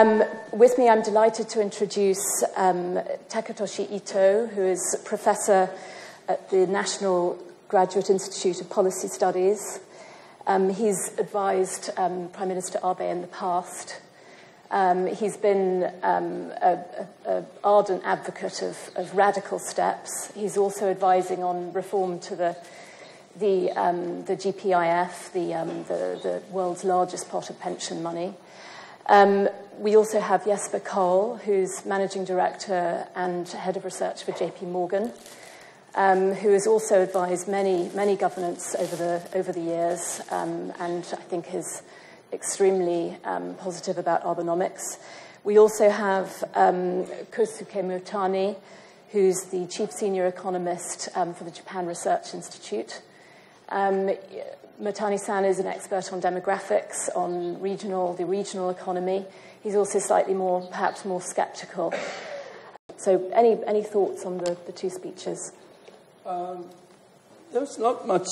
With me, I'm delighted to introduce Takatoshi Ito, who is professor at the National Graduate Institute of Policy Studies. He's advised Prime Minister Abe in the past. He's been an ardent advocate of radical steps. He's also advising on reform to the GPIF, the world's largest pot of pension money. We also have Jesper Kohl, who's managing director and head of research for JP Morgan, who has also advised many governments over the years, and I think is extremely positive about Abenomics. We also have Kosuke Mutani, who's the chief senior economist for the Japan Research Institute. Mutani-san is an expert on demographics, on the regional economy. He's also perhaps more skeptical. So any thoughts on the two speeches? There's not much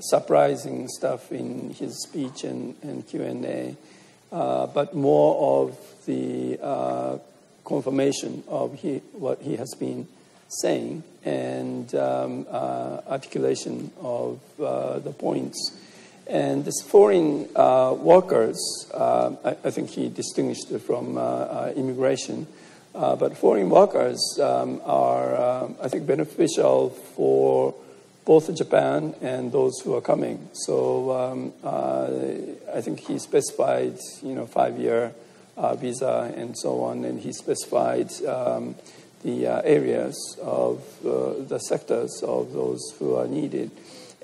surprising stuff in his speech and Q&A, but more of the confirmation of what he has been saying and articulation of the points. And this foreign workers, I think he distinguished it from immigration, but foreign workers are, I think, beneficial for both Japan and those who are coming. So I think he specified, 5-year visa and so on, and he specified the areas of the sectors of those who are needed.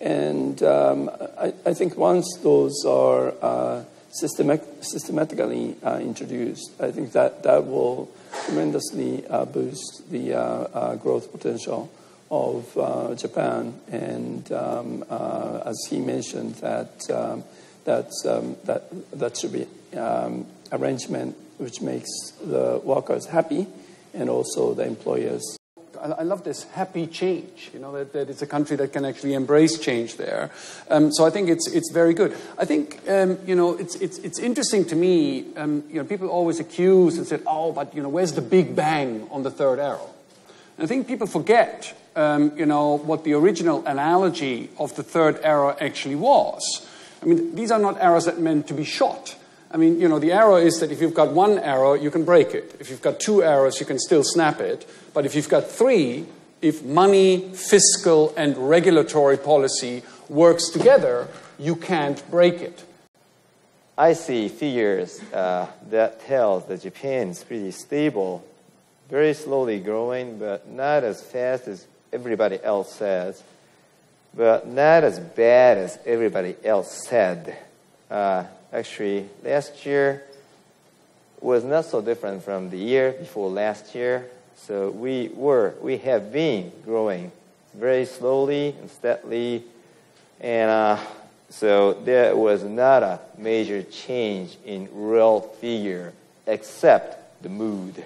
And I think once those are systematically introduced, I think that will tremendously boost the growth potential of Japan. And as he mentioned, that should be arrangement which makes the workers happy and also the employers. I love this happy change, that it's a country that can actually embrace change there. So I think it's very good. I think, it's interesting to me, people always accuse and say, but, where's the big bang on the third arrow? And I think people forget, what the original analogy of the third arrow actually was. I mean, these are not arrows that meant to be shot. I mean, the arrow is that if you've got one arrow, you can break it. If you've got two arrows, you can still snap it. But if you've got three, if money, fiscal, and regulatory policy works together, you can't break it. I see figures that tell that Japan is pretty stable, very slowly growing, but not as fast as everybody else says, but not as bad as everybody else said. Actually, last year was not so different from the year before last year. So we have been growing very slowly and steadily, and so there was not a major change in real figure except the mood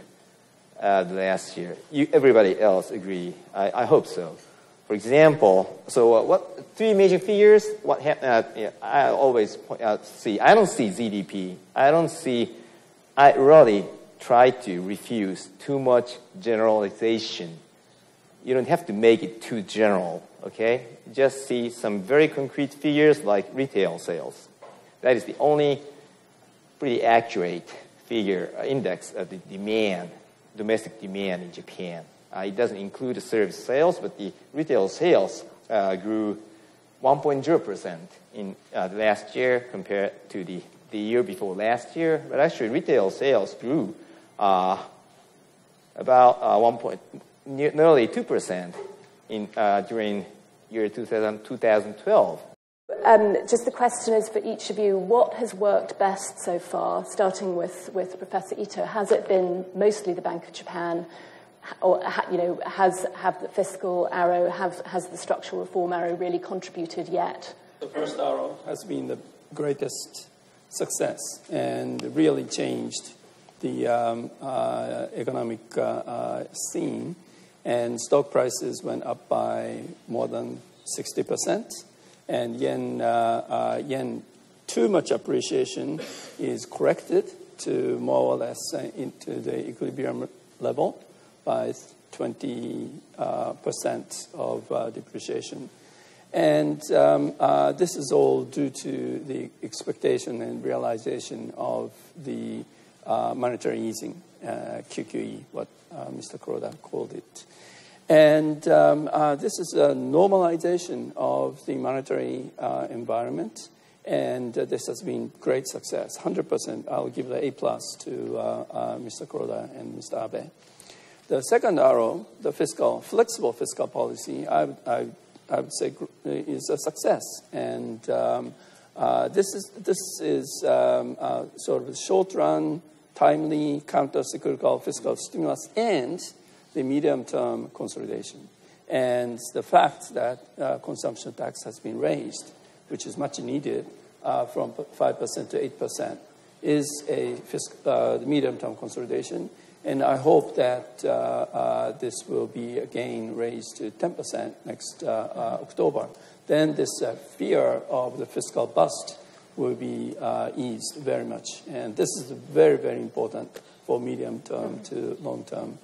last year. Everybody else agree? I hope so. For example, what three major figures? What happened? I always point out. I don't see GDP. I really try to refuse too much generalization. You don't have to make it too general, okay? Just see some very concrete figures like retail sales. That is the only pretty accurate figure, index of the demand, domestic demand in Japan. It doesn't include the service sales, but the retail sales grew 1.0% in last year compared to the year before last year. But actually, retail sales grew about nearly 2% during year 2012. Just the question is for each of you, what has worked best so far, starting with Professor Ito? Has it been mostly the Bank of Japan? Or have the fiscal arrow, has the structural reform arrow really contributed yet? The first arrow has been the greatest success and really changed the economic scene, and stock prices went up by more than 60%, and yen too much appreciation is corrected, to more or less into the equilibrium level by 20% of depreciation. And this is all due to the expectation and realization of the monetary easing, QQE, what Mr. Kuroda called it. And this is a normalization of the monetary environment, and this has been great success. 100%, I'll give the A+ to Mr. Kuroda and Mr. Abe. The second arrow, the flexible fiscal policy, I would say is a success. And this is sort of a short-run, timely, counter-cyclical fiscal stimulus and the medium-term consolidation. And the fact that consumption tax has been raised, which is much needed, from 5% to 8%, is a medium-term consolidation. And I hope that this will be again raised to 10% next October. Then this fear of the fiscal bust will be eased very much. And this is very, very important for medium-term to long-term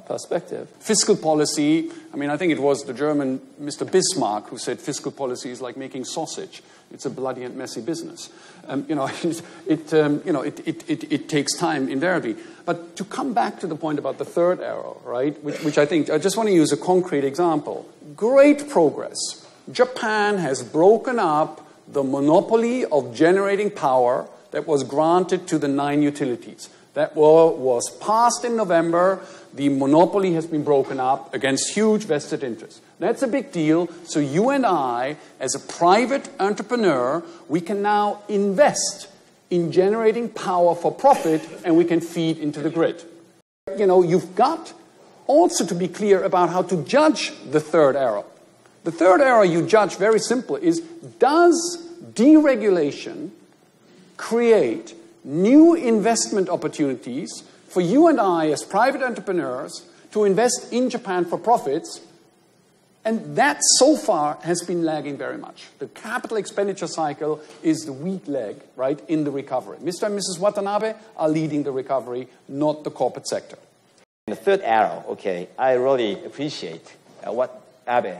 perspective. Fiscal policy, I mean, I think it was the German Mr. Bismarck who said fiscal policy is like making sausage. It's a bloody and messy business. It takes time invariably. But to come back to the point about the third arrow, right, which I think, I just want to use a concrete example. Great progress. Japan has broken up the monopoly of generating power that was granted to the 9 utilities. That was passed in November. The monopoly has been broken up against huge vested interests. That's a big deal. So you and I, as a private entrepreneur, we can now invest in generating power for profit, and we can feed into the grid. You've got also to be clear about how to judge the third arrow. The third arrow you judge very simply is, does deregulation create new investment opportunities for you and I as private entrepreneurs to invest in Japan for profits? And that so far has been lagging very much. The capital expenditure cycle is the weak leg, right, in the recovery. Mr. and Mrs. Watanabe are leading the recovery, not the corporate sector. The third arrow, okay, I really appreciate what Abe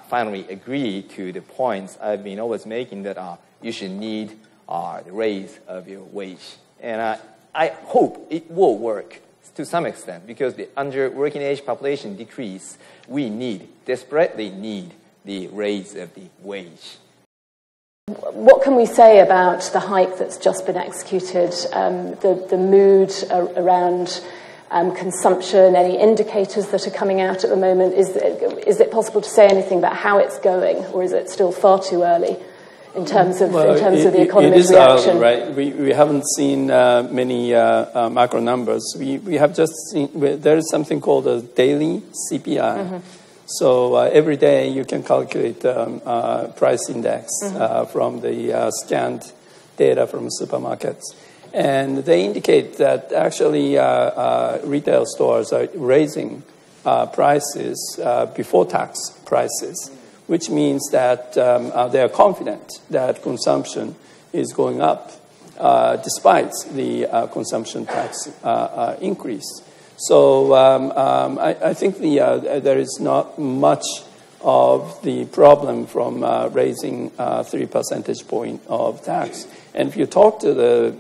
finally agreed to the points I've been always making, that you should need the raise of your wage. And I hope it will work to some extent, because the under working age population decrease, we desperately need the raise of the wage. What can we say about the hike that's just been executed, the mood around consumption, any indicators that are coming out at the moment? Is it possible to say anything about how it's going, or is it still far too early in terms of the economy's reaction? Right. We haven't seen many macro numbers. We have just seen, there is something called a daily CPI. Mm-hmm. So every day you can calculate price index from the scanned data from supermarkets. And they indicate that actually retail stores are raising prices before tax prices, which means that they are confident that consumption is going up despite the consumption tax increase. So I think there is not much of the problem from raising 3 percentage point of tax. And if you talk to the,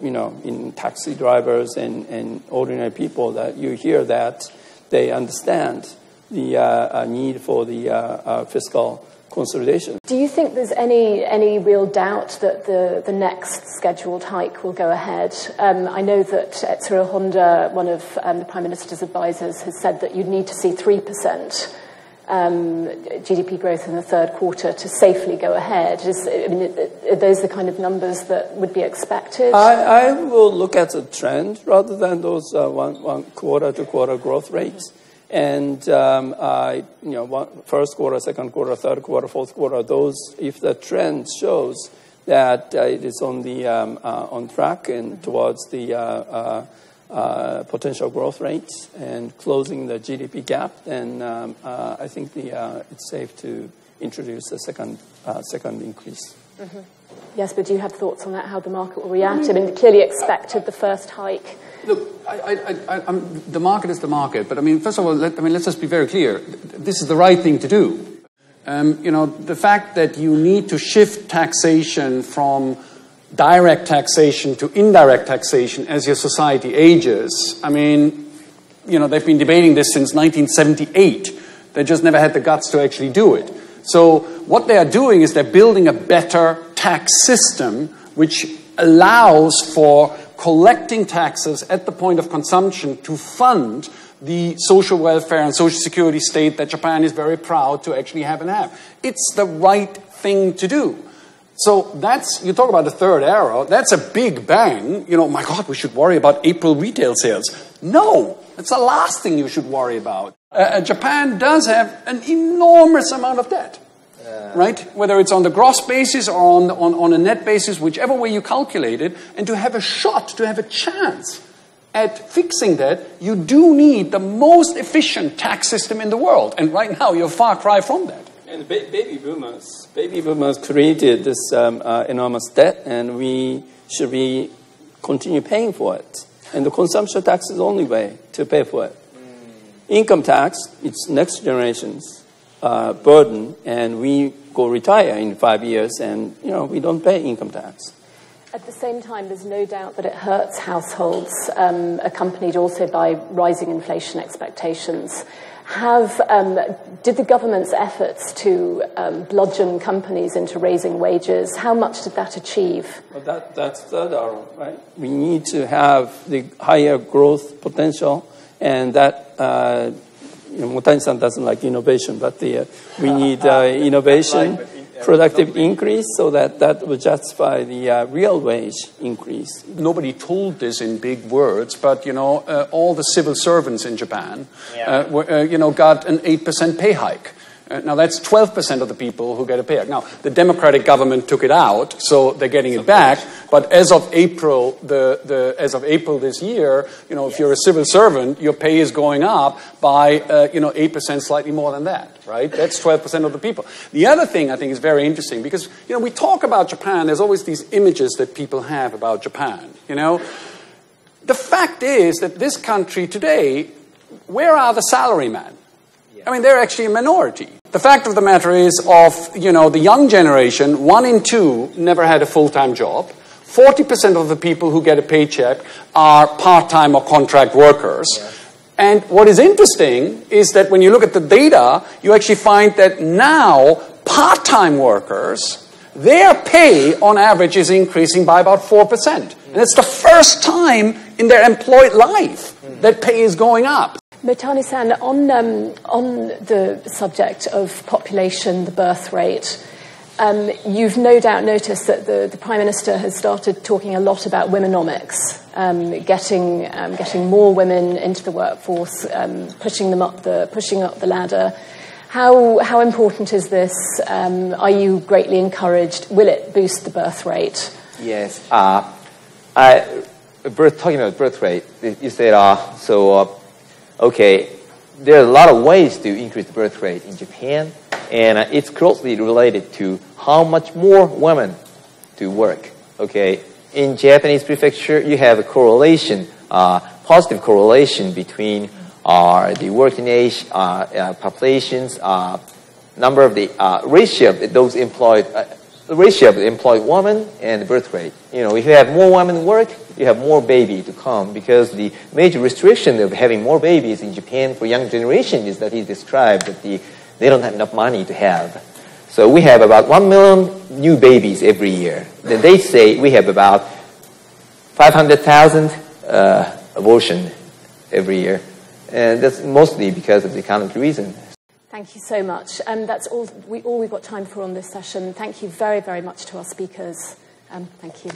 in taxi drivers and ordinary people, that you hear that they understand the need for the fiscal consolidation. Do you think there's any real doubt that the next scheduled hike will go ahead? I know that Etsuro Honda, one of the Prime Minister's advisors, has said that you'd need to see 3% GDP growth in the third quarter to safely go ahead. Are those the kind of numbers that would be expected? I will look at the trend rather than those one quarter-to-quarter growth rates. And first quarter, second quarter, third quarter, fourth quarter, those, if the trend shows that it is on track and towards the potential growth rates and closing the GDP gap, then I think it's safe to introduce a second increase. Mm-hmm. Yes, but do you have thoughts on that, how the market will react? I mean, it clearly expected the first hike. Look, the market is the market, but I mean, first of all, let's just be very clear. This is the right thing to do. The fact that you need to shift taxation from direct taxation to indirect taxation as your society ages, I mean, they've been debating this since 1978. They just never had the guts to actually do it. So what they are doing is they're building a better tax system which allows for collecting taxes at the point of consumption to fund the social welfare and social security state that Japan is very proud to actually have and have. It's the right thing to do. So you talk about the third arrow, that's a big bang. My God, we should worry about April retail sales. No, that's the last thing you should worry about. Japan does have an enormous amount of debt, right? Whether it's on the gross basis or on a net basis, whichever way you calculate it, and to have a shot, to have a chance at fixing that, you do need the most efficient tax system in the world. And right now, you're a far cry from that. And baby boomers created this enormous debt, and we should continue paying for it. And the consumption tax is the only way to pay for it. Income tax, it's next generation's burden, and we go retire in 5 years, and we don't pay income tax. At the same time, there's no doubt that it hurts households, accompanied also by rising inflation expectations. Did the government's efforts to bludgeon companies into raising wages, how much did that achieve? Well, that's third arrow, right? We need to have the higher growth potential, and that, Motani-san doesn't like innovation, but we need innovation, productive increase, so that would justify the real wage increase. Nobody told this in big words, but all the civil servants in Japan, got an 8% pay hike. Now that's 12% of the people who get a pay hike. Now the democratic government took it out, so they're getting it back. But as of April, as of April this year, if you're a civil servant, your pay is going up by 8%, slightly more than that, right? That's 12% of the people. The other thing I think is very interesting because we talk about Japan. There's always these images that people have about Japan. The fact is that this country today, where are the salarymen? I mean, they're actually a minority. The fact of the matter is the young generation, 1 in 2 never had a full-time job. 40% of the people who get a paycheck are part-time or contract workers. Yeah. And what is interesting is that when you look at the data, you actually find that now part-time workers, their pay on average is increasing by about 4%. And it's the first time in their employed life that pay is going up. Motani-san, on the subject of population, the birth rate, you've no doubt noticed that the Prime Minister has started talking a lot about Womenomics, getting more women into the workforce, pushing up the ladder. How important is this? Are you greatly encouraged? Will it boost the birth rate? Yes. Talking about birth rate, you said okay, there are a lot of ways to increase the birth rate in Japan, and it's closely related to how much more women to work. Okay, in Japanese prefecture, you have a correlation, positive correlation between the working age populations, number of the ratio of those employed. The ratio of the employed women and the birth rate. If you have more women work, you have more baby to come because the major restriction of having more babies in Japan for young generation is that he described that they don't have enough money to have. So we have about 1 million new babies every year. Then they say we have about 500,000 abortion every year. And that's mostly because of the economic reason. Thank you so much. That's all we've got time for on this session. Thank you very, very much to our speakers. Thank you.